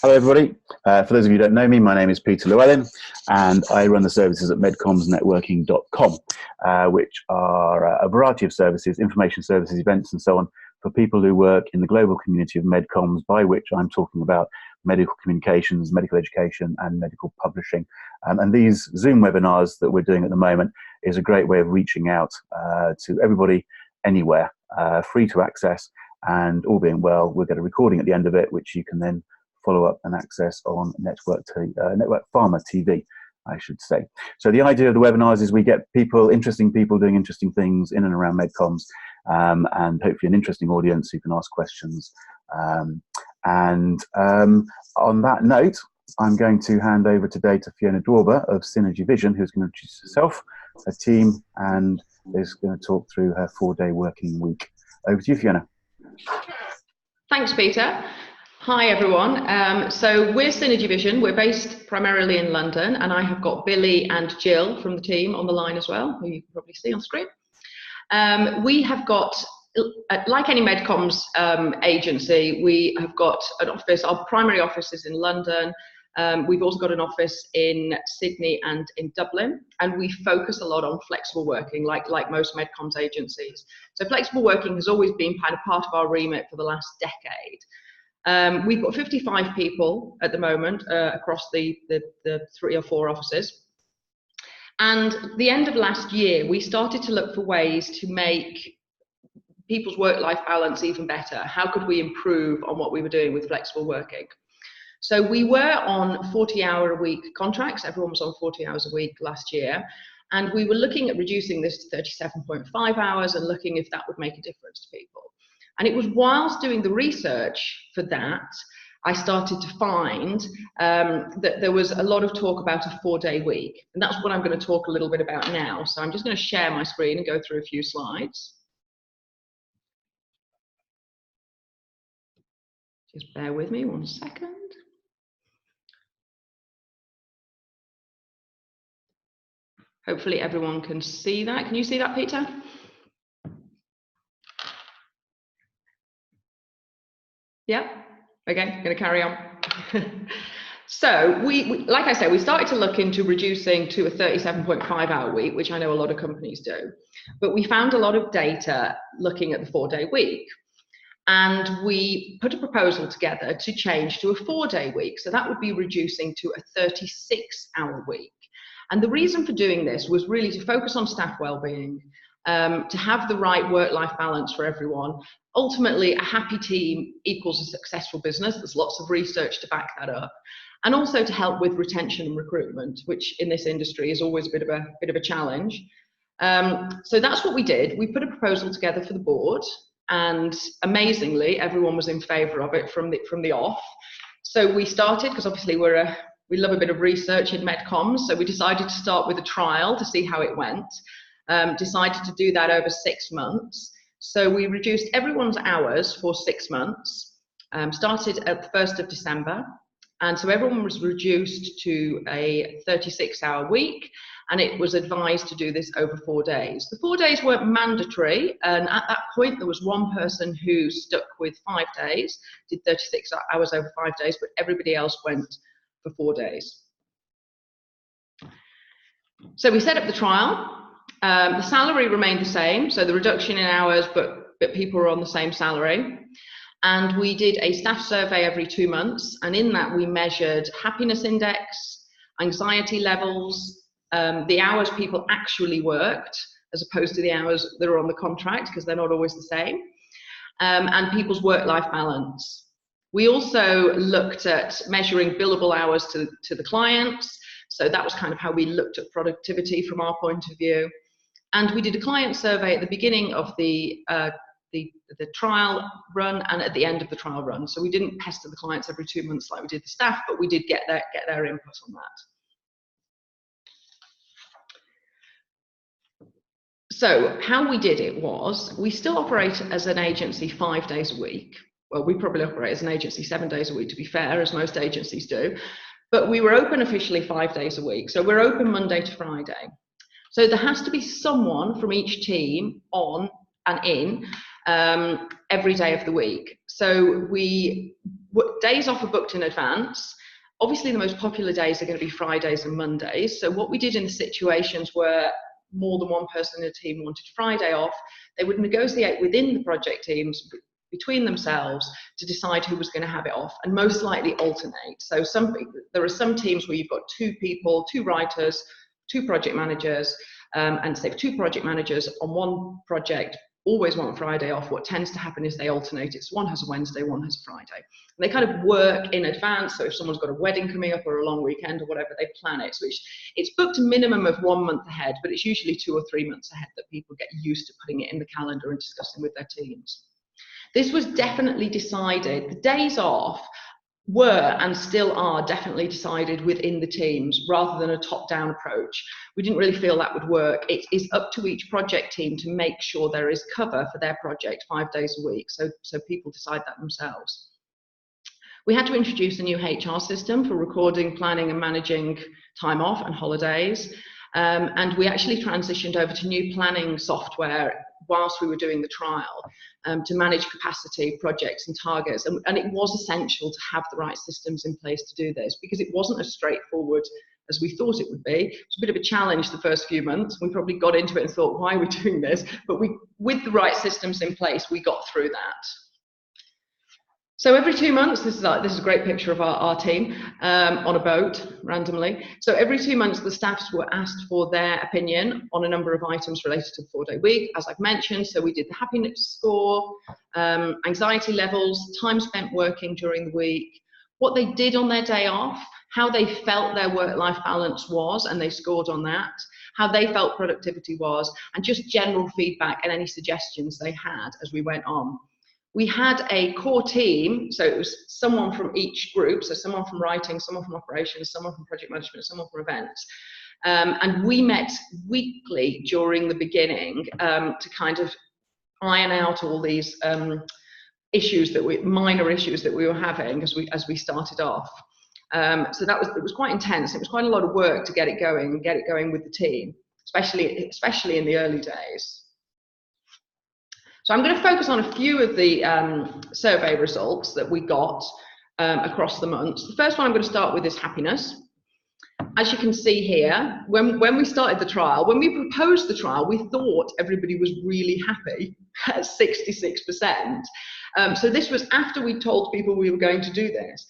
Hello everybody. For those of you who don't know me, my name is Peter Llewellyn and I run the services at MedComms which are a variety of services, information services, events and so on for people who work in the global community of MedComms, by which I'm talking about medical communications, medical education and medical publishing. And these Zoom webinars that we're doing at the moment is a great way of reaching out to everybody anywhere, free to access, and all being well, we'll get a recording at the end of it, which you can then follow up and access on NetworkPharma TV, I should say. So the idea of the webinars is we get people, interesting people doing interesting things in and around MedComms, and hopefully an interesting audience who can ask questions. On that note, I'm going to hand over today to Ffyona Dawber of Synergy Vision, who's going to introduce herself, her team, and is going to talk through her 4-day working week. Over to you, Ffyona. Thanks, Peter. Hi everyone, so we're Synergy Vision. We're based primarily in London, and I have got Billy and Jill from the team on the line as well, who you can probably see on screen. We have got, like any MedComms agency, we have got an office. Our primary office is in London. We've also got an office in Sydney and in Dublin, and we focus a lot on flexible working, like most MedComms agencies. So flexible working has always been kind of part of our remit for the last decade. We've got 55 people at the moment across the 3 or 4 offices. And at the end of last year, we started to look for ways to make people's work-life balance even better. How could we improve on what we were doing with flexible working? So we were on 40-hour-a-week contracts. Everyone was on 40 hours a week last year. And we were looking at reducing this to 37.5 hours and looking if that would make a difference to people. And it was whilst doing the research for that, I started to find that there was a lot of talk about a 4-day week. And that's what I'm going to talk a little bit about now. So I'm just going to share my screen and go through a few slides. Just bear with me 1 second. Hopefully everyone can see that. Can you see that, Peter? Yeah? Okay, I'm going to carry on. So we, like I said, we started to look into reducing to a 37.5-hour week, which I know a lot of companies do. But we found a lot of data looking at the 4-day week. And we put a proposal together to change to a 4-day week. So that would be reducing to a 36-hour week. And the reason for doing this was really to focus on staff well-being, to have the right work-life balance for everyone. Ultimately, a happy team equals a successful business. There's lots of research to back that up. And also to help with retention and recruitment, which in this industry is always a bit of a challenge. So that's what we did. We put a proposal together for the board, and amazingly, everyone was in favour of it from the off. So we started, because obviously we love a bit of research in MedComms, so we decided to start with a trial to see how it went. Decided to do that over 6 months. So we reduced everyone's hours for 6 months, started at the 1st of December. And so everyone was reduced to a 36-hour week, and it was advised to do this over 4 days. The 4 days weren't mandatory, and at that point there was one person who stuck with 5 days, did 36 hours over 5 days, but everybody else went for 4 days. So we set up the trial. The salary remained the same, so the reduction in hours, but people were on the same salary. And we did a staff survey every 2 months, and in that we measured happiness index, anxiety levels, the hours people actually worked, as opposed to the hours that are on the contract, because they're not always the same, and people's work-life balance. We also looked at measuring billable hours to the clients, so that was kind of how we looked at productivity from our point of view. And we did a client survey at the beginning of the trial run and at the end of the trial run. So we didn't pester the clients every 2 months like we did the staff, but we did get their input on that. So how we did it was, we still operate as an agency 5 days a week. Well, we probably operate as an agency 7 days a week, to be fair, as most agencies do. But we were open officially 5 days a week. So we're open Monday to Friday. So there has to be someone from each team on and in every day of the week. So we days off are booked in advance. Obviously, the most popular days are going to be Fridays and Mondays. So what we did in the situations where more than one person in a team wanted Friday off, they would negotiate within the project teams between themselves to decide who was going to have it off, and most likely alternate. So there are some teams where you've got 2 people, 2 writers, 2 project managers, and say 2 project managers on one project always want Friday off. What tends to happen is they alternate it. So one has a Wednesday, one has a Friday. And they kind of work in advance. So if someone's got a wedding coming up or a long weekend or whatever, they plan it. So it's booked a minimum of 1 month ahead, but it's usually 2 or 3 months ahead that people get used to putting it in the calendar and discussing with their teams. This was definitely decided. The days off were and still are definitely decided within the teams rather than a top-down approach. We didn't really feel that would work. It is up to each project team to make sure there is cover for their project 5 days a week, so people decide that themselves. We had to introduce a new HR system for recording, planning and managing time off and holidays, and we actually transitioned over to new planning software whilst we were doing the trial, to manage capacity, projects and targets. And it was essential to have the right systems in place to do this, because it wasn't as straightforward as we thought it would be. It was a bit of a challenge the first few months. We probably got into it and thought, why are we doing this? But with the right systems in place, we got through that. So every 2 months, this is a great picture of our team on a boat randomly. So every 2 months, the staffs were asked for their opinion on a number of items related to the 4-day week, as I've mentioned. So we did the happiness score, anxiety levels, time spent working during the week, what they did on their day off, how they felt their work-life balance was, and they scored on that, how they felt productivity was, and just general feedback and any suggestions they had as we went on. We had a core team, so it was someone from each group, so someone from writing, someone from operations, someone from project management, someone from events. And we met weekly during the beginning to kind of iron out all these minor issues that we were having as we started off. So it was quite intense. It was quite a lot of work to get it going with the team, especially in the early days. So I'm going to focus on a few of the survey results that we got across the months. The first one I'm going to start with is happiness. As you can see here, when we started the trial, when we proposed the trial, we thought everybody was really happy at 66%. So this was after we told people we were going to do this.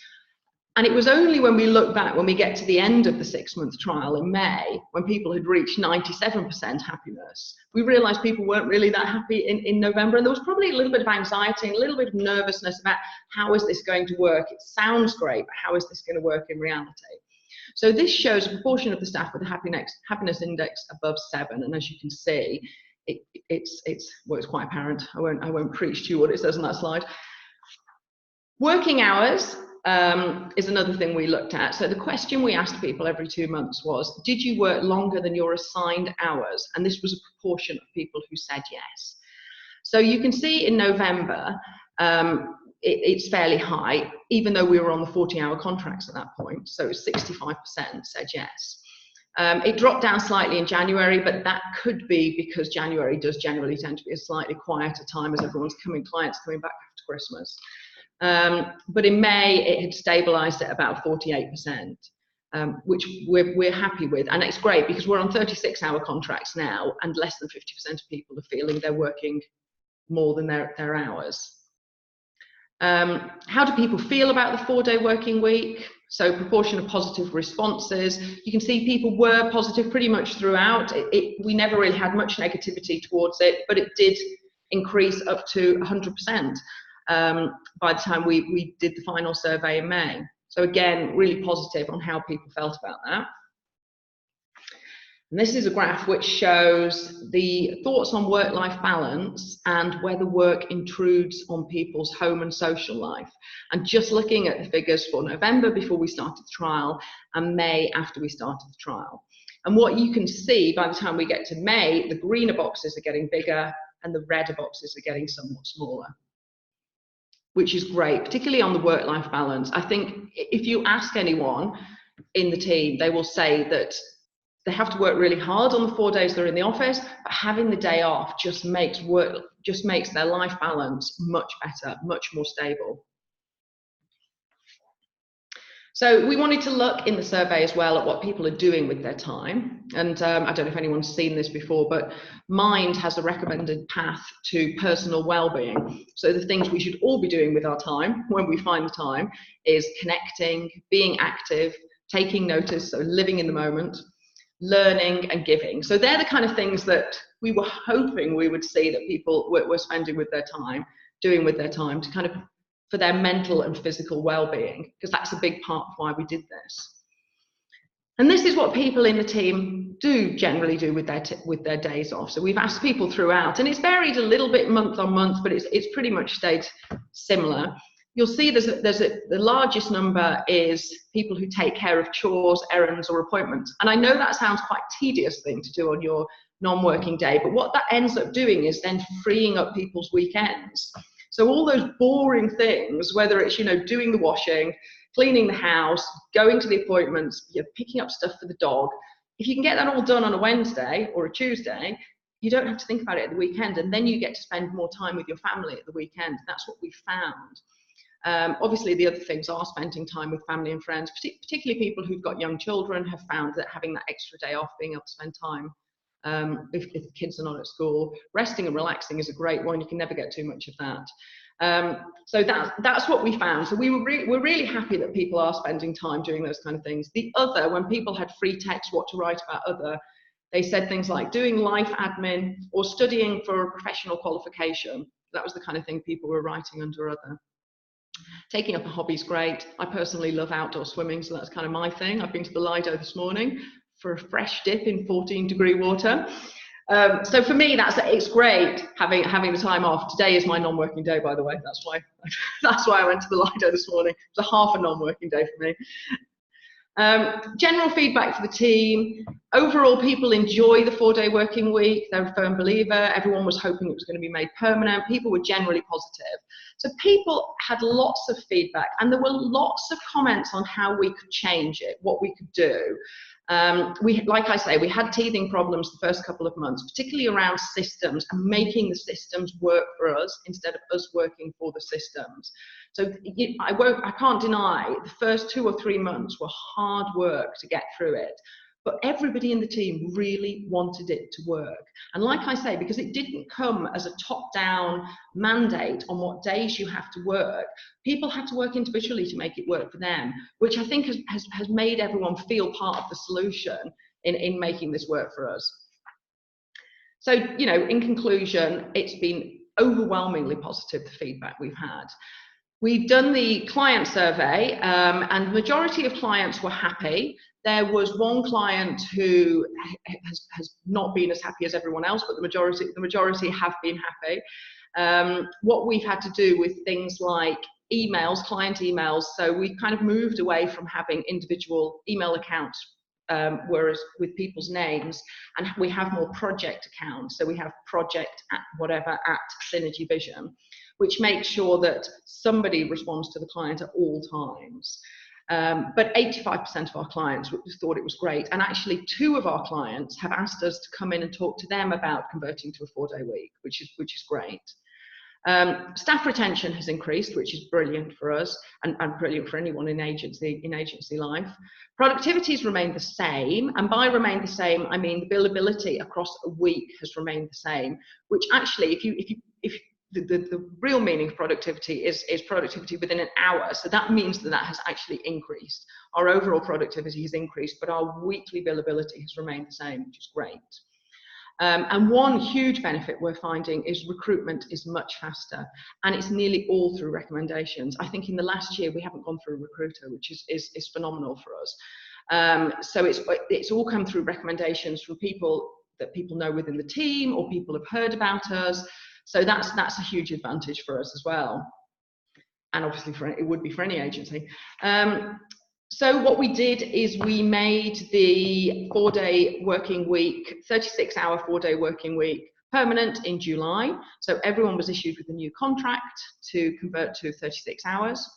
And it was only when we look back, when we get to the end of the 6-month trial in May, when people had reached 97% happiness, we realized people weren't really that happy in November. And there was probably a little bit of anxiety and a little bit of nervousness about how is this going to work? It sounds great, but how is this going to work in reality? So this shows a proportion of the staff with a happiness index above 7. And as you can see, it's quite apparent. I won't preach to you what it says on that slide. Working hours is another thing we looked at. So the question we asked people every 2 months was, did you work longer than your assigned hours? And this was a proportion of people who said yes. So you can see in November, it's fairly high, even though we were on the 40-hour contracts at that point. So 65% said yes. It dropped down slightly in January, but that could be because January does generally tend to be a slightly quieter time as everyone's clients coming back after Christmas. But in May, it had stabilized at about 48%, which we're happy with. And it's great because we're on 36-hour contracts now, and less than 50% of people are feeling they're working more than their hours. How do people feel about the 4-day working week? So proportion of positive responses. You can see people were positive pretty much throughout. We never really had much negativity towards it, but it did increase up to 100%. By the time we did the final survey in May. So again, really positive on how people felt about that. And this is a graph which shows the thoughts on work-life balance and whether work intrudes on people's home and social life. And just looking at the figures for November before we started the trial and May after we started the trial. And what you can see by the time we get to May, the greener boxes are getting bigger and the redder boxes are getting somewhat smaller, which is great, particularly on the work-life balance. I think if you ask anyone in the team, they will say that they have to work really hard on the 4 days they're in the office, but having the day off just makes their life balance much better, much more stable. So we wanted to look in the survey as well at what people are doing with their time. And I don't know if anyone's seen this before, but Mind has a recommended path to personal well-being. So the things we should all be doing with our time when we find the time is connecting, being active, taking notice, so living in the moment, learning and giving. So they're the kind of things that we were hoping we would see that people were spending with their time, doing with their time to kind of for their mental and physical well-being, because that's a big part of why we did this. And this is what people in the team do generally do with their days off. So we've asked people throughout, and it's varied a little bit month on month, but it's pretty much stayed similar. You'll see the largest number is people who take care of chores, errands, or appointments. And I know that sounds quite a tedious thing to do on your non-working day, but what that ends up doing is then freeing up people's weekends. So all those boring things, whether it's, doing the washing, cleaning the house, going to the appointments, picking up stuff for the dog, if you can get that all done on a Wednesday or a Tuesday, you don't have to think about it at the weekend, and then you get to spend more time with your family at the weekend. That's what we found. Obviously, the other things are spending time with family and friends, particularly people who've got young children have found that having that extra day off, being able to spend time if the kids are not at school, resting and relaxing is a great one. You can never get too much of that. So that's what we found. So we're really happy that people are spending time doing those kind of things. The other, when people had free text what to write about other, they said things like doing life admin or studying for a professional qualification. That was the kind of thing people were writing under other. Taking up a hobby is great. I personally love outdoor swimming, so that's kind of my thing. I've been to the Lido this morning for a fresh dip in 14-degree water. So for me, it's great having the time off. Today is my non-working day, by the way. That's why I went to the Lido this morning. It was a half a non-working day for me. General feedback for the team. Overall, people enjoy the 4-day working week. They're a firm believer. Everyone was hoping it was going to be made permanent. People were generally positive. So people had lots of feedback, and there were lots of comments on how we could change it, what we could do. Like I say, we had teething problems the first couple of months, particularly around systems and making the systems work for us instead of us working for the systems. So I can't deny the first 2 or 3 months were hard work to get through it. But everybody in the team really wanted it to work. And like I say, because it didn't come as a top-down mandate on what days you have to work, people had to work individually to make it work for them, which I think has made everyone feel part of the solution in making this work for us. So, in conclusion, it's been overwhelmingly positive, the feedback we've had. We've done the client survey, and the majority of clients were happy. There was one client who has not been as happy as everyone else, but the majority have been happy. What we've had to do with things like emails, client emails, so we kind of moved away from having individual email accounts, whereas with people's names, and we have more project accounts. So we have project at whatever at Synergy Vision, which makes sure that somebody responds to the client at all times. But 85% of our clients thought it was great. And actually 2 of our clients have asked us to come in and talk to them about converting to a 4-day week, which is great. Staff retention has increased, which is brilliant for us and brilliant for anyone in agency life. Productivity has remained the same, and by remain the same, I mean the billability across a week has remained the same, which actually, if the real meaning of productivity is productivity within an hour. So that means that has actually increased. Our overall productivity has increased, but our weekly billability has remained the same, which is great. And one huge benefit we're finding is recruitment is much faster, and it's nearly all through recommendations. I think in the last year we haven't gone through a recruiter, which is phenomenal for us. So it's all come through recommendations from people that people know within the team, or people have heard about us. So that's a huge advantage for us as well, and obviously it would be for any agency. So what we did is we made the 4-day working week, 36-hour 4-day working week, permanent in July. So everyone was issued with a new contract to convert to 36 hours.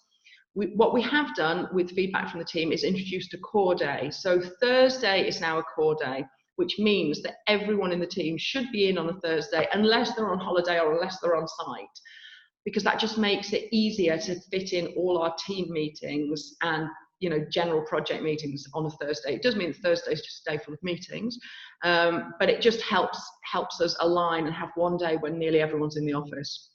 What we have done with feedback from the team is introduced a core day. So Thursday is now a core day, which means that everyone in the team should be in on a Thursday unless they're on holiday or unless they're on site, because that just makes it easier to fit in all our team meetings and general project meetings on a Thursday. It does mean Thursday is just a day full of meetings, but it just helps us align and have one day when nearly everyone's in the office.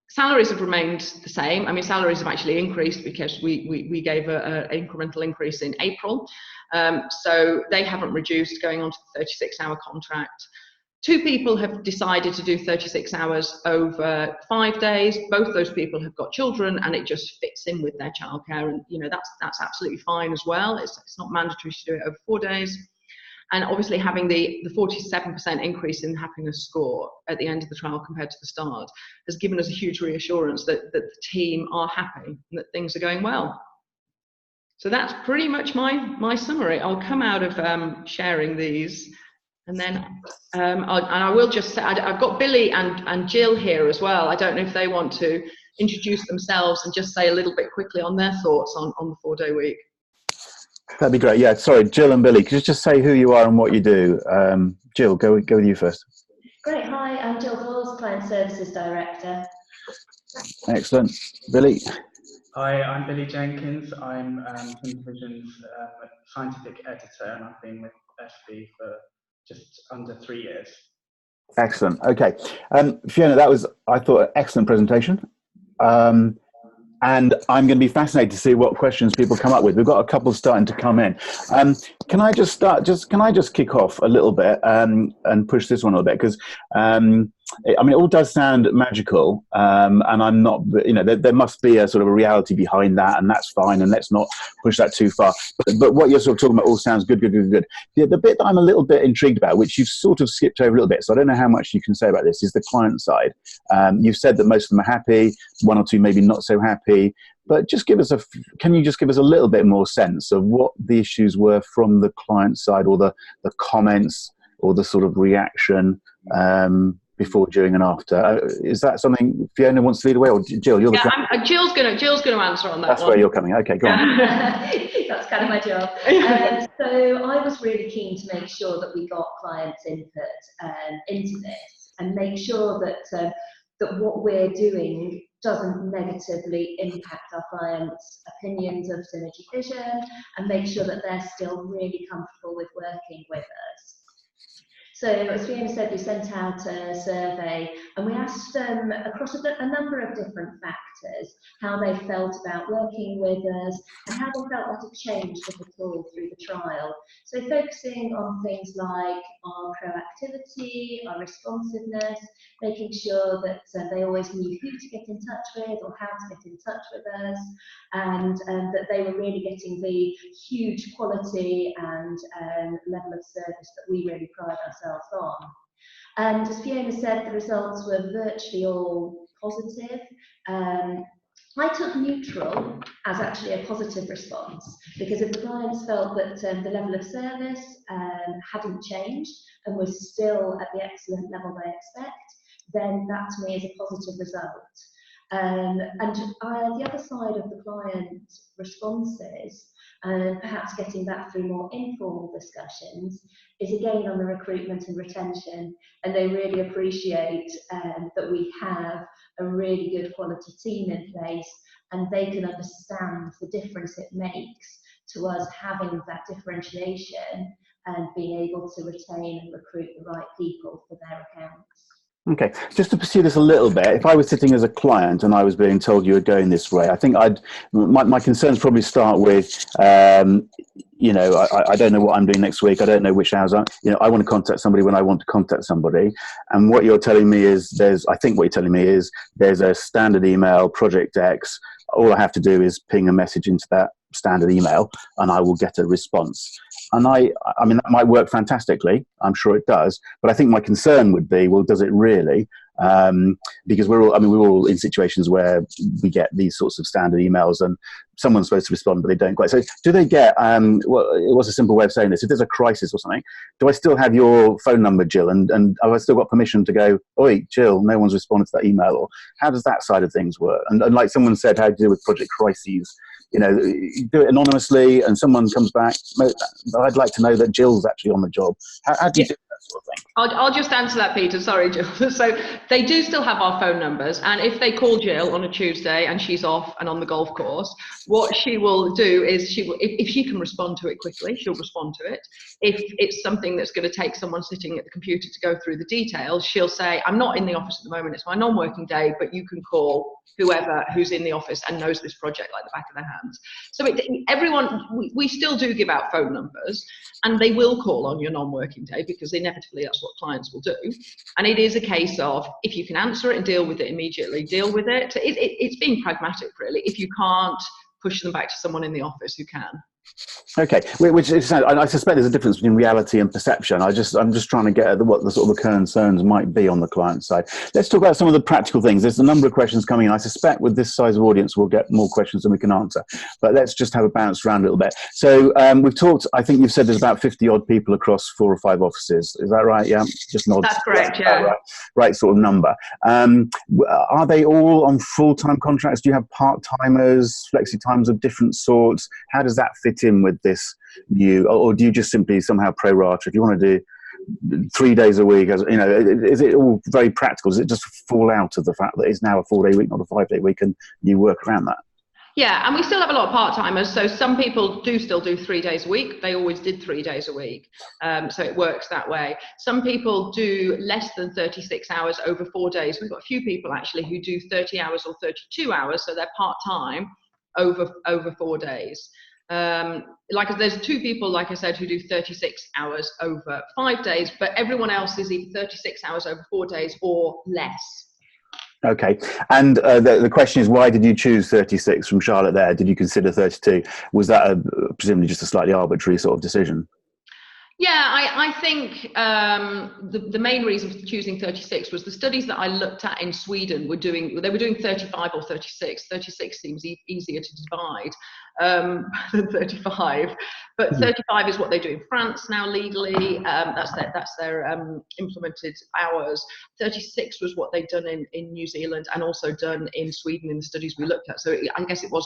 Salaries have remained the same. I mean, salaries have actually increased because we gave an incremental increase in April. So they haven't reduced, going on to the 36-hour contract. 2 people have decided to do 36 hours over 5 days. Both those people have got children, and it just fits in with their childcare. And that's absolutely fine as well. It's not mandatory to do it over 4 days. And obviously having the 47% increase in happiness score at the end of the trial compared to the start has given us a huge reassurance that the team are happy and that things are going well. So that's pretty much my summary. I'll come out of sharing these, and then I will just say, I've got Billy and Jill here as well. I don't know if they want to introduce themselves and just say a little bit quickly on their thoughts on the 4-day week. That'd be great. Yeah, sorry, Jill and Billy, could you just say who you are and what you do? Jill, go with you first. Great. Hi, I'm Jill Daws, Client Services Director. Excellent. Billy? Hi, I'm Billy Jenkins. I'm Division's scientific editor, and I've been with FB for just under 3 years. Excellent. Okay. Ffyona, that was, I thought, an excellent presentation. And I'm going to be fascinated to see what questions people come up with. We've got a couple starting to come in. Can I just start? Can I just kick off a little bit and push this one a little bit? Because I mean, it all does sound magical, and I'm not. There must be a sort of a reality behind that, and that's fine. And let's not push that too far. But what you're sort of talking about all sounds good. The bit that I'm a little bit intrigued about, which you've sort of skipped over a little bit, so I don't know how much you can say about this, is the client side. You've said that most of them are happy, 1 or 2 maybe not so happy. But just can you just give us a little bit more sense of what the issues were from the client side, or the comments, or the sort of reaction before, during, and after? Is that something Ffyona wants to lead away, or Jill? You're Jill's going to answer on that. That's one. where you're coming. Okay, go on. That's kind of my job. So I was really keen to make sure that we got clients' input into this, and make sure that that what we're doing doesn't negatively impact our clients' opinions of Synergy Vision, and make sure that they're still really comfortable with working with us. So as Ffyona said, we sent out a survey, and we asked them across a number of different factors how they felt about working with us, and how they felt that had changed, if at all, through the trial. So focusing on things like our proactivity, our responsiveness, making sure that they always knew who to get in touch with, or how to get in touch with us, and that they were really getting the huge quality and level of service that we really pride ourselves on. And as Ffyona said, the results were virtually all positive. I took neutral as actually a positive response, because if the clients felt that the level of service hadn't changed and was still at the excellent level they expect, then that to me is a positive result. And the other side of the client responses, and perhaps getting that through more informal discussions, is again on the recruitment and retention. And they really appreciate that we have a really good quality team in place, and they can understand the difference it makes to us having that differentiation and being able to retain and recruit the right people for their accounts. Okay, just to pursue this a little bit, if I was sitting as a client and I was being told you were going this way, I think my concerns probably start with, I don't know what I'm doing next week. I don't know which hours I want to contact somebody when I want to contact somebody. And what you're telling me is there's a standard email, Project X. All I have to do is ping a message into that standard email and I will get a response. And I mean, that might work fantastically. I'm sure it does. But I think my concern would be, well, does it really? Because we're all in situations where we get these sorts of standard emails and someone's supposed to respond, but they don't quite. So do they get, what's a simple way of saying this? If there's a crisis or something, do I still have your phone number, Jill? And have I still got permission to go, oi, Jill, no one's responded to that email? Or how does that side of things work? And like someone said, how to deal with project crises. Do it anonymously and someone comes back. I'd like to know that Jill's actually on the job. How do you do that sort of thing? I'll just answer that, Peter. Sorry, Jill. So they do still have our phone numbers, and if they call Jill on a Tuesday and she's off and on the golf course, what she will do is if she can respond to it quickly, she'll respond to it. If it's something that's going to take someone sitting at the computer to go through the details, she'll say, "I'm not in the office at the moment. It's my non-working day, but you can call whoever who's in the office and knows this project like the back of their hands." So we still do give out phone numbers, and they will call on your non-working day because inevitably that's what clients will do. And it is a case of, if you can answer it and deal with it immediately, deal with it. It's being pragmatic, really. If you can't, push them back to someone in the office who can. Okay, which is, I suspect there's a difference between reality and perception. I'm just trying to get at what the sort of the concerns might be on the client side. Let's talk about some of the practical things. There's a number of questions coming in. I suspect with this size of audience, we'll get more questions than we can answer. But let's just have a bounce around a little bit. So we've talked, I think you've said there's about 50 odd people across 4 or 5 offices. Is that right? Yeah, just nods. That's correct, yeah. Right sort of number. Are they all on full-time contracts? Do you have part-timers, flexi-times of different sorts? How does that fit in with this new, or do you just simply somehow pro-rata? If you want to do 3 days a week, as you know, is it all very practical? Does it just fall out of the fact that it's now a 4-day week, not a 5-day week, and you work around that? Yeah, and we still have a lot of part-timers. So some people do still do 3 days a week. They always did 3 days a week. So it works that way. Some people do less than 36 hours over 4 days. We've got a few people actually who do 30 hours or 32 hours. So they're part-time over 4 days. There's 2 people, like I said, who do 36 hours over 5 days, but everyone else is either 36 hours over 4 days or less. Okay, and the question is, why did you choose 36 from Charlotte there? Did you consider 32? Was that presumably just a slightly arbitrary sort of decision? Yeah, I think the main reason for choosing 36 was the studies that I looked at in Sweden were doing 35 or 36. 36 seems easier to divide than 35, but 35 is what they do in France now legally. That's their implemented hours. 36 was what they'd done in New Zealand and also done in Sweden in the studies we looked at. So I guess it was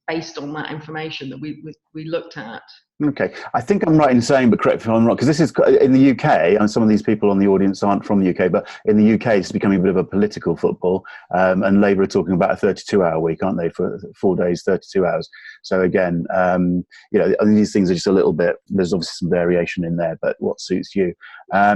based on that information that we looked at. Okay, I think I'm right in saying, but correct me if I'm wrong, because this is in the UK, and some of these people on the audience aren't from the UK, but in the UK it's becoming a bit of a political football, and Labour are talking about a 32-hour week, aren't they, for 4 days, 32 hours. So again, you know, these things are just a little bit, there's obviously some variation in there, but what suits you? I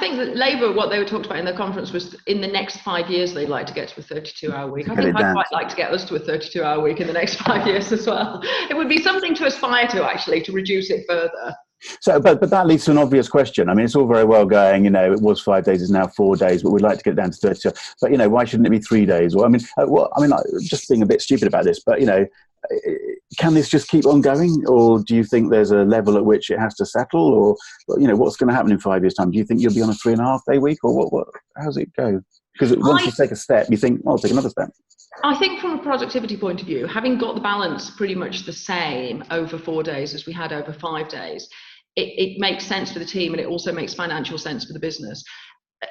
think that Labour, what they were talked about in their conference was in the next 5 years they'd like to get to a 32-hour week. I think I'd quite like to get us to a 32-hour week in the next 5 years as well. It would be something to aspire to, actually, to reduce it further. So, but that leads to an obvious question. I mean, it's all very well going, you know, it was 5 days, it's now 4 days, but we'd like to get it down to 32. But, you know, why shouldn't it be 3 days? Well, just being a bit stupid about this, but, you know, can this just keep on going, or do you think there's a level at which it has to settle, or, you know, what's going to happen in 5 years' time? Do you think you'll be on a 3.5-day week, or what? How's it go? Because once you take a step, you think, well, I'll take another step. I think from a productivity point of view, having got the balance pretty much the same over 4 days as we had over 5 days, it makes sense for the team, and it also makes financial sense for the business.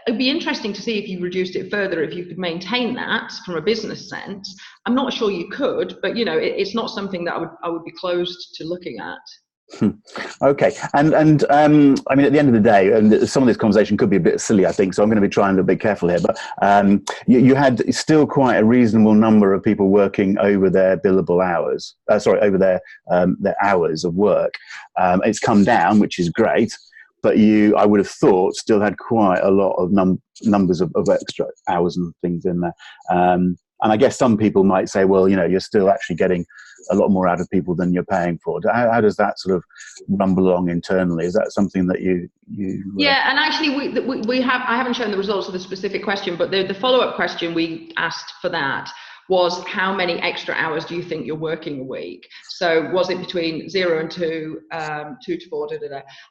It'd be interesting to see if you reduced it further, if you could maintain that from a business sense. I'm not sure you could, but you know, it's not something that I would be closed to looking at. Okay, and I mean, at the end of the day, and some of this conversation could be a bit silly, I think, so I'm going to be trying to be careful here, but you had still quite a reasonable number of people working over their billable hours, over their hours of work. It's come down, which is great, but I would have thought, still had quite a lot of numbers of extra hours and things in there. And I guess some people might say, well, you know, you're still actually getting a lot more out of people than you're paying for. How does that sort of rumble along internally? Is that something that you Yeah, and actually I haven't shown the results of the specific question, but the follow-up question we asked for that was, how many extra hours do you think you're working a week? So was it between 0 and 2, 2 to 4,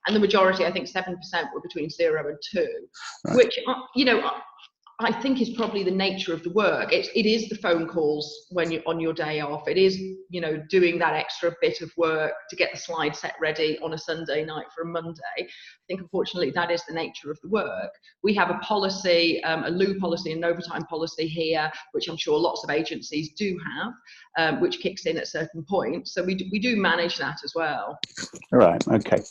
and the majority, I think 7%, were between 0 and 2, right. Which, you know, I think is probably the nature of the work. It is the phone calls when you're on your day off. It is, you know, doing that extra bit of work to get the slide set ready on a Sunday night for a Monday. I think, unfortunately, that is the nature of the work. We have a policy, a lieu policy, an overtime policy here, which I'm sure lots of agencies do have, which kicks in at certain points. So we do manage that as well. All right. Okay.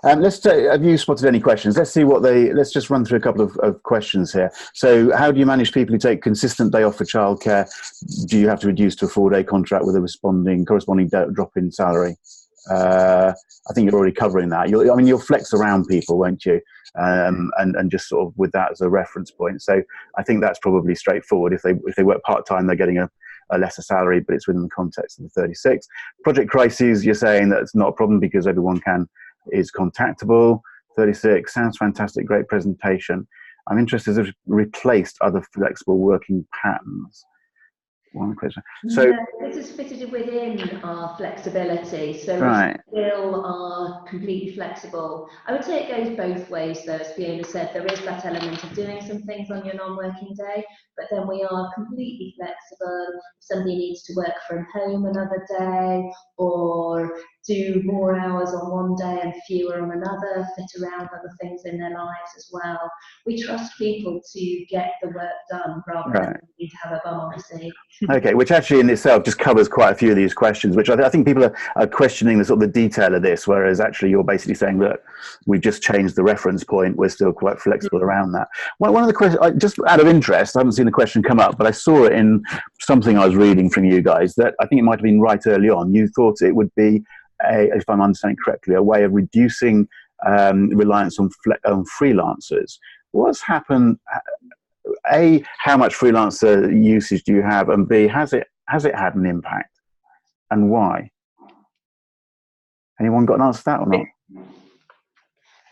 Have you spotted any questions? Let's see let's just run through a couple of questions here. So how do you manage people who take consistent day off for childcare? Do you have to reduce to a 4-day contract with a corresponding drop in salary? I think you're already covering that. You'll flex around people, won't you? And just sort of with that as a reference point. So I think that's probably straightforward. If they work part-time, they're getting a lesser salary, but it's within the context of the 36. Project crises, you're saying that it's not a problem because everyone is contactable. 36 sounds fantastic, great presentation. I'm interested if it's replaced other flexible working patterns. One question. So no, this is fitted within our flexibility, so right. we still are completely flexible. I would say it goes both ways though, as Ffyona said. There is that element of doing some things on your non-working day, but then we are completely flexible. If somebody needs to work from home another day, or do more hours on one day and fewer on another, fit around other things in their lives as well. We trust people to get the work done rather than need to have a bum on the seat. Okay, which actually in itself just covers quite a few of these questions, which I think people are questioning the sort of the detail of this, whereas actually you're basically saying that we've just changed the reference point. We're still quite flexible around that. One of the questions, just out of interest, I haven't seen the question come up, but I saw it in something I was reading from you guys that I think it might have been right early on. You thought it would be, if I'm understanding correctly, a way of reducing reliance on freelancers. What's happened? A, how much freelancer usage do you have? And B, has it had an impact? And why? Anyone got an answer to that or not?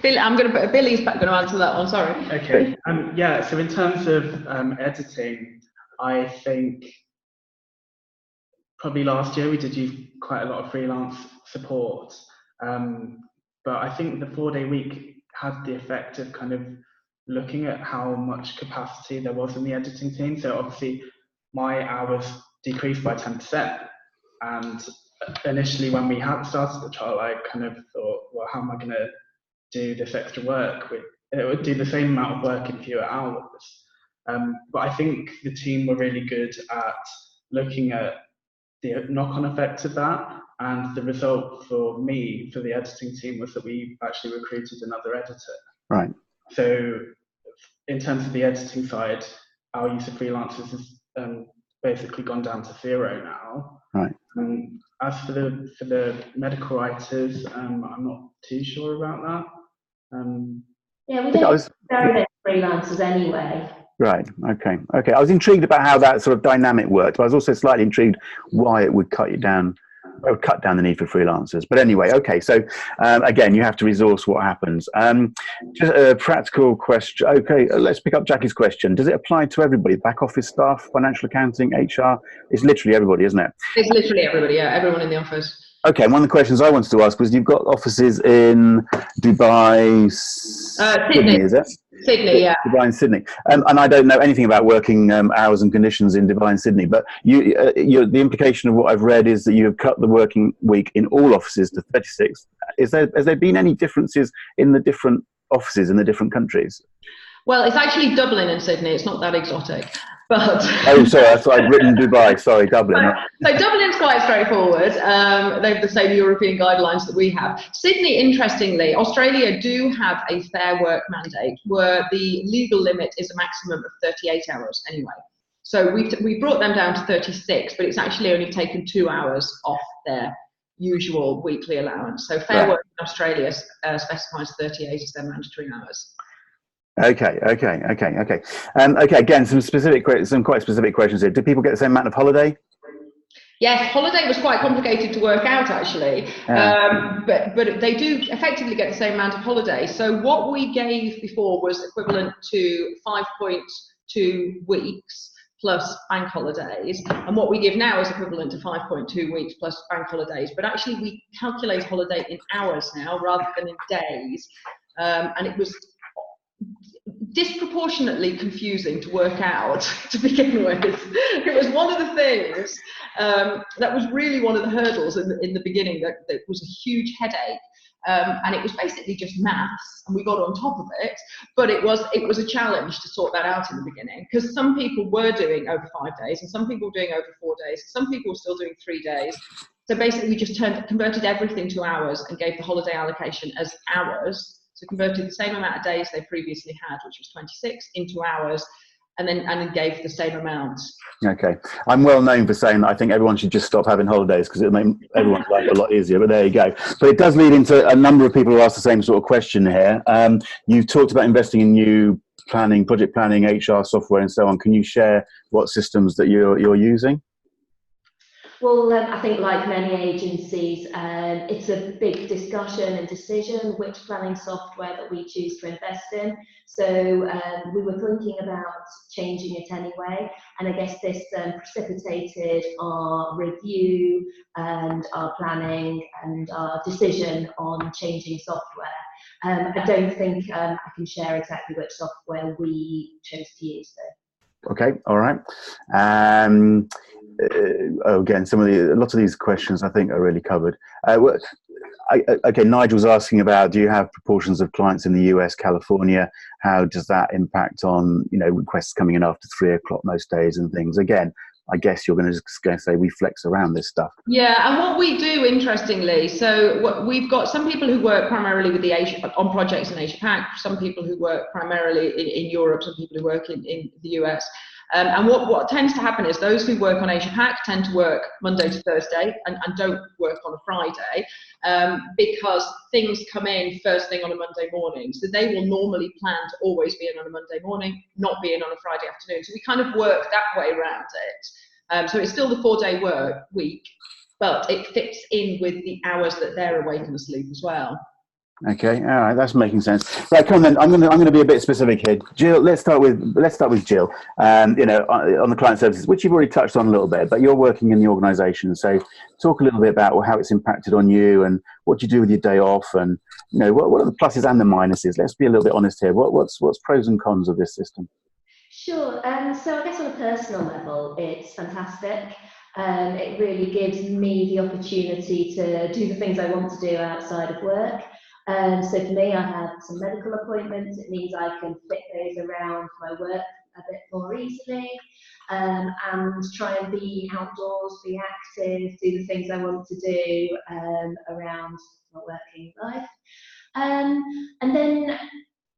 Billy's going to answer that one, sorry. Okay, yeah, so in terms of editing, I think probably last year we did use quite a lot of freelance support, but I think the 4-day week had the effect of kind of looking at how much capacity there was in the editing team. So obviously my hours decreased by 10%, and initially when we had started the trial, I kind of thought, well, how am I going to do this extra work? It would do the same amount of work in fewer hours. But I think the team were really good at looking at the knock-on effects of that, and the result for me, for the editing team, was that we actually recruited another editor. Right. So in terms of the editing side, our use of freelancers has basically gone down to 0 now. Right. As for the medical writers, I'm not too sure about that. Yeah, we don't very many freelancers anyway. Right. Okay. I was intrigued about how that sort of dynamic worked, but I was also slightly intrigued why it would cut down the need for freelancers. But anyway, okay. So again, you have to resource what happens. Just a practical question. Okay, let's pick up Jackie's question. Does it apply to everybody? Back office staff, financial accounting, HR? It's literally everybody, isn't it? It's literally everybody. Yeah, everyone in the office. Okay, one of the questions I wanted to ask was, you've got offices in Dubai, Sydney, is it? Sydney, yeah. Dubai and Sydney. And I don't know anything about working hours and conditions in Dubai and Sydney, but the implication of what I've read is that you have cut the working week in all offices to 36. Has there been any differences in the different offices in the different countries? Well, it's actually Dublin and Sydney. It's not that exotic. But oh, sorry, I've written Dubai. Sorry, Dublin. So Dublin's quite straightforward. They have the same European guidelines that we have. Sydney, interestingly, Australia do have a fair work mandate where the legal limit is a maximum of 38 hours anyway. So we brought them down to 36, but it's actually only taken 2 hours off their usual weekly allowance. So fair work in Australia specifies 38 as their mandatory hours. Okay. Again, some quite specific questions here. Do people get the same amount of holiday? Yes, holiday was quite complicated to work out actually, but they do effectively get the same amount of holiday. So what we gave before was equivalent to 5.2 weeks plus bank holidays, and what we give now is equivalent to 5.2 weeks plus bank holidays. But actually, we calculate holiday in hours now rather than in days, and it was disproportionately confusing to work out to begin with. It was one of the things that was really one of the hurdles in the beginning that was a huge headache. And it was basically just maths, and we got on top of it, but it was a challenge to sort that out in the beginning, because some people were doing over 5 days and some people were doing over 4 days, some people were still doing 3 days. So basically we just converted everything to hours and gave the holiday allocation as hours. So converted the same amount of days they previously had, which was 26, into hours, and then gave the same amount. Okay, I'm well known for saying that I think everyone should just stop having holidays because it'll make everyone's life a lot easier, but there you go. But it does lead into a number of people who ask the same sort of question here. You've talked about investing in new planning, project planning, HR software and so on. Can you share what systems that you're using? Well, I think like many agencies, it's a big discussion and decision which planning software that we choose to invest in. So we were thinking about changing it anyway, and I guess this precipitated our review and our planning and our decision on changing software. I don't think I can share exactly which software we chose to use though. Okay, all right. Again, lots of these questions I think are really covered. Okay, Nigel's asking about, do you have proportions of clients in the US, California? How does that impact on, requests coming in after 3 o'clock most days and things? Again, I guess you're going to say we flex around this stuff. Yeah, and what we do, interestingly, so we've got some people who work primarily with on projects in Asia Pac, some people who work primarily in Europe, some people who work in the US. And what tends to happen is those who work on Asia Pac tend to work Monday to Thursday and don't work on a Friday, because things come in first thing on a Monday morning. So they will normally plan to always be in on a Monday morning, not be in on a Friday afternoon. So we kind of work that way around it. So it's still the 4-day work week, but it fits in with the hours that they're awake and asleep as well. Okay, all right, that's making sense. Right, come on then. I'm going to be a bit specific here. Jill, let's start with Jill. On the client services, which you've already touched on a little bit, but you're working in the organisation, so talk a little bit about how it's impacted on you and what you do with your day off, and what are the pluses and the minuses. Let's be a little bit honest here. What's pros and cons of this system? Sure. So I guess on a personal level, it's fantastic. It really gives me the opportunity to do the things I want to do outside of work. So for me, I have some medical appointments. It means I can fit those around my work a bit more easily, and try and be outdoors, be active, do the things I want to do around my working life. And then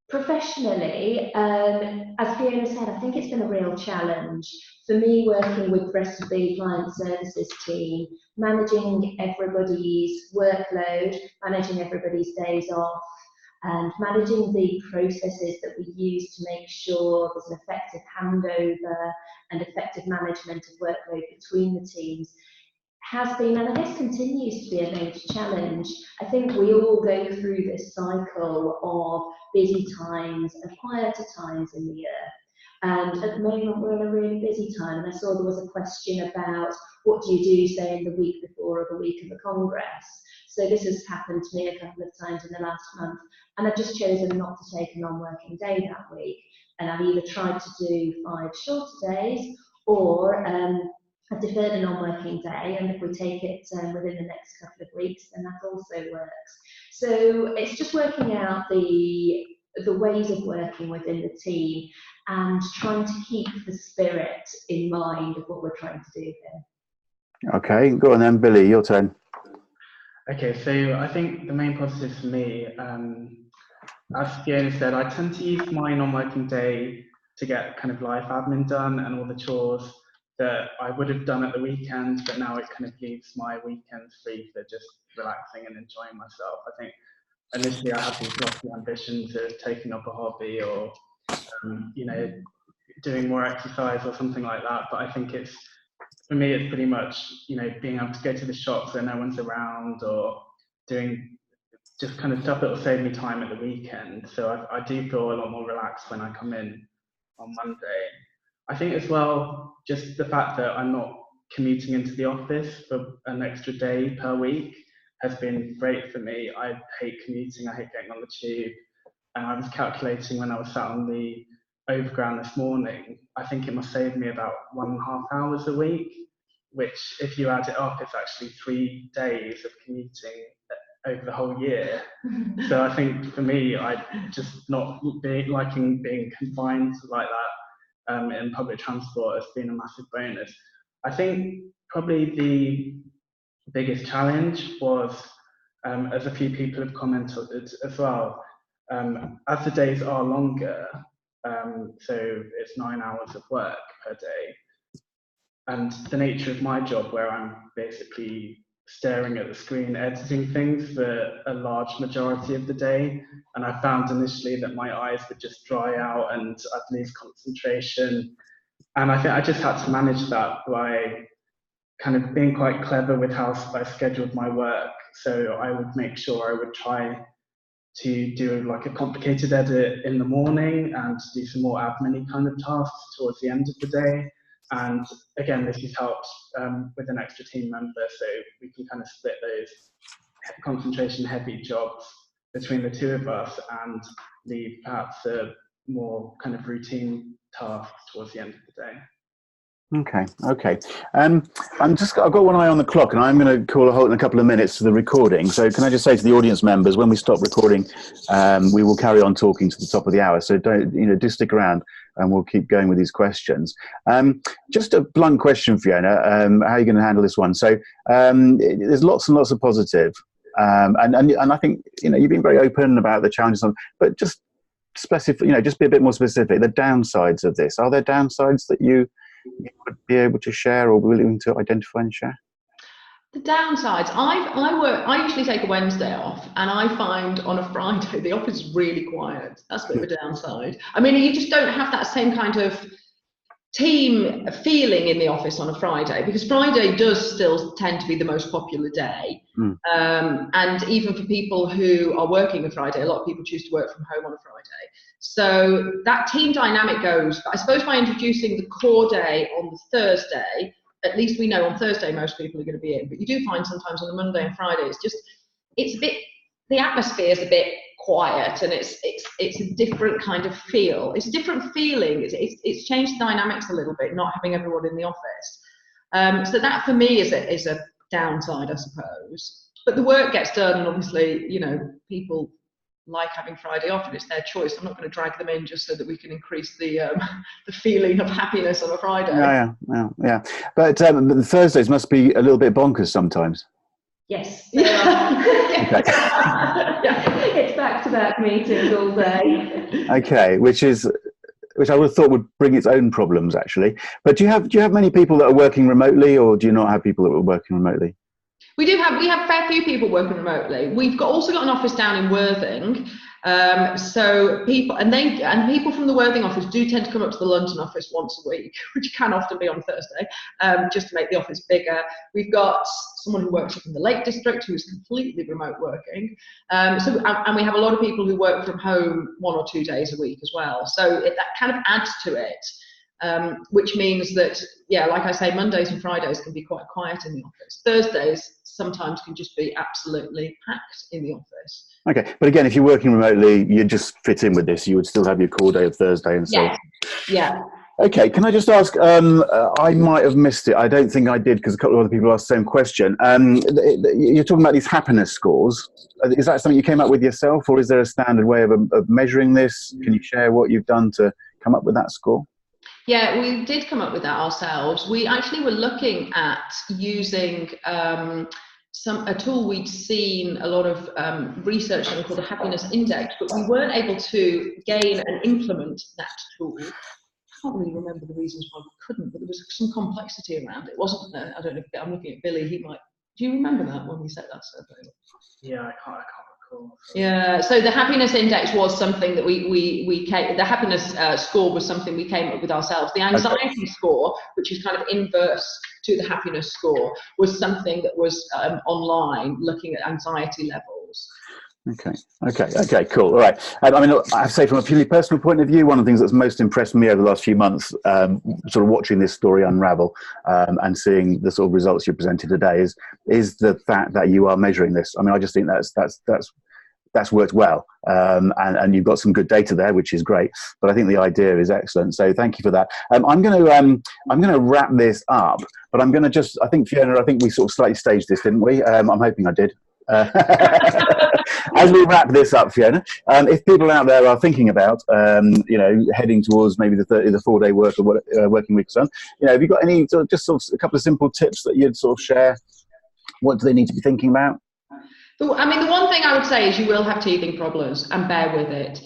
professionally, as Ffyona said, I think it's been a real challenge for me working with the rest of the client services team, managing everybody's workload, managing everybody's days off, and managing the processes that we use to make sure there's an effective handover and effective management of workload between the teams has been, and I guess continues to be, a major challenge. I think we all go through this cycle of busy times and quieter times in the year. And at the moment, we're in a really busy time. And I saw there was a question about what do you do, say, in the week before or the week of the Congress. So this has happened to me a couple of times in the last month. And I've just chosen not to take a non-working day that week. And I've either tried to do 5 shorter days, or I've deferred a non-working day, and if we take it within the next couple of weeks, then that also works. So it's just working out the ways of working within the team and trying to keep the spirit in mind of what we're trying to do here. Okay, go on then, Billy, your turn. Okay, so I think the main positives for me, as Ffyona said, I tend to use my non-working day to get kind of life admin done and all the chores that I would have done at the weekend, but now it kind of leaves my weekends free for just relaxing and enjoying myself. I think initially I had these lofty ambitions of taking up a hobby or, doing more exercise or something like that. But I think for me, it's pretty much, being able to go to the shops where no one's around, or doing just kind of stuff that will save me time at the weekend. So I do feel a lot more relaxed when I come in on Monday. I think as well, just the fact that I'm not commuting into the office for an extra day per week has been great for me. I hate commuting, I hate getting on the tube. And I was calculating when I was sat on the overground this morning, I think it must save me about 1.5 hours a week, which if you add it up, it's actually 3 days of commuting over the whole year. So I think for me, I just not liking being confined like that in public transport has been a massive bonus. I think probably the biggest challenge was, as a few people have commented as well, as the days are longer, so it's 9 hours of work per day, and the nature of my job where I'm basically staring at the screen editing things for a large majority of the day, and I found initially that my eyes would just dry out and I'd lose concentration, and I think I just had to manage that by kind of being quite clever with how I scheduled my work. So I would make sure I would try to do like a complicated edit in the morning and do some more admin kind of tasks towards the end of the day. And again, this has helped with an extra team member, so we can kind of split those concentration heavy jobs between the two of us and leave perhaps a more kind of routine tasks towards the end of the day. Okay. I've got one eye on the clock, and I'm going to call a halt in a couple of minutes to the recording. So can I just say to the audience members, when we stop recording, we will carry on talking to the top of the hour. So do stick around, and we'll keep going with these questions. Just a blunt question, Ffyona. How are you going to handle this one? So there's lots and lots of positive, and I think you've been very open about the challenges, but just specific, just be a bit more specific. The downsides of this. Are there downsides that you would be able to share or willing to identify and share? The downsides, I usually take a Wednesday off, and I find on a Friday the office is really quiet. That's a bit of a downside. I mean, you just don't have that same kind of team feeling in the office on a Friday, because Friday does still tend to be the most popular day. And even for people who are working a Friday, a lot of people choose to work from home on a Friday. So that team dynamic goes, but I suppose by introducing the core day on the Thursday, at least we know on Thursday most people are going to be in, but you do find sometimes on the Monday and Friday, it's a bit, the atmosphere is a bit quiet, and it's a different kind of feel. It's a different feeling. It's changed the dynamics a little bit, not having everyone in the office. So that for me is a downside, I suppose. But the work gets done, and obviously, people like having Friday off, and it's their choice. I'm not going to drag them in just so that we can increase the feeling of happiness on a Friday. Yeah. But the Thursdays must be a little bit bonkers sometimes. Yes. Okay. It's back-to-back meetings all day. Okay, which I would have thought would bring its own problems, actually. But do you have many people that are working remotely, or do you not have people that are working remotely? We have a fair few people working remotely. We've also got an office down in Worthing, so people from the Worthing office do tend to come up to the London office once a week, which can often be on Thursday, just to make the office bigger. We've got someone who works up in the Lake District who's completely remote working, and we have a lot of people who work from home 1 or 2 days a week as well. So that kind of adds to it. Which means that, like I say, Mondays and Fridays can be quite quiet in the office. Thursdays sometimes can just be absolutely packed in the office. Okay, but again, if you're working remotely, you just fit in with this. You would still have your core day of Thursday and so on. Yeah. Okay, can I just ask, I might have missed it. I don't think I did, because a couple of other people asked the same question. You're talking about these happiness scores. Is that something you came up with yourself, or is there a standard way of measuring this? Can you share what you've done to come up with that score? Yeah, we did come up with that ourselves. We actually were looking at using a tool we'd seen a lot of research on called the happiness index, but we weren't able to gain and implement that tool. I can't really remember the reasons why we couldn't, but there was some complexity around it, wasn't there? I don't know if I'm looking at Billy. He might. Do you remember that when we set that survey? Yeah, I can't recall. Yeah, so the happiness index was something that the happiness score was something we came up with ourselves. The anxiety score, which is kind of inverse to the happiness score, was something that was online, looking at anxiety levels. Okay, cool. All right. I mean, I have to say, from a purely personal point of view, one of the things that's most impressed me over the last few months, sort of watching this story unravel and seeing the sort of results you presented today, is the fact that you are measuring this. I mean, I just think that's that's worked well, and you've got some good data there, which is great. But I think the idea is excellent. So thank you for that. I'm going to wrap this up, but I'm going to just, I think Ffyona, I think we sort of slightly staged this, didn't we? I'm hoping I did. As we wrap this up, Ffyona, if people out there are thinking about, heading towards maybe the 4-day working week or so, have you got any sort of a couple of simple tips that you'd sort of share? What do they need to be thinking about? I mean, the one thing I would say is you will have teething problems, and bear with it.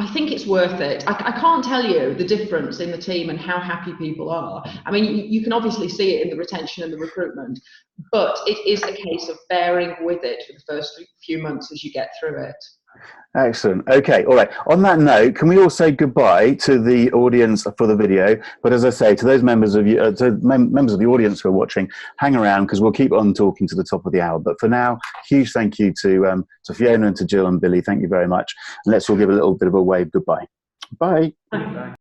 I think it's worth it. I can't tell you the difference in the team and how happy people are. I mean, you can obviously see it in the retention and the recruitment, but it is a case of bearing with it for the first few months as you get through it. Excellent. Okay. All right. On that note, can we all say goodbye to the audience for the video? But as I say, to those members of you, members of the audience who are watching, hang around because we'll keep on talking to the top of the hour. But for now, huge thank you to Ffyona and to Jill and Billy. Thank you very much. And let's all give a little bit of a wave goodbye. Bye. Bye.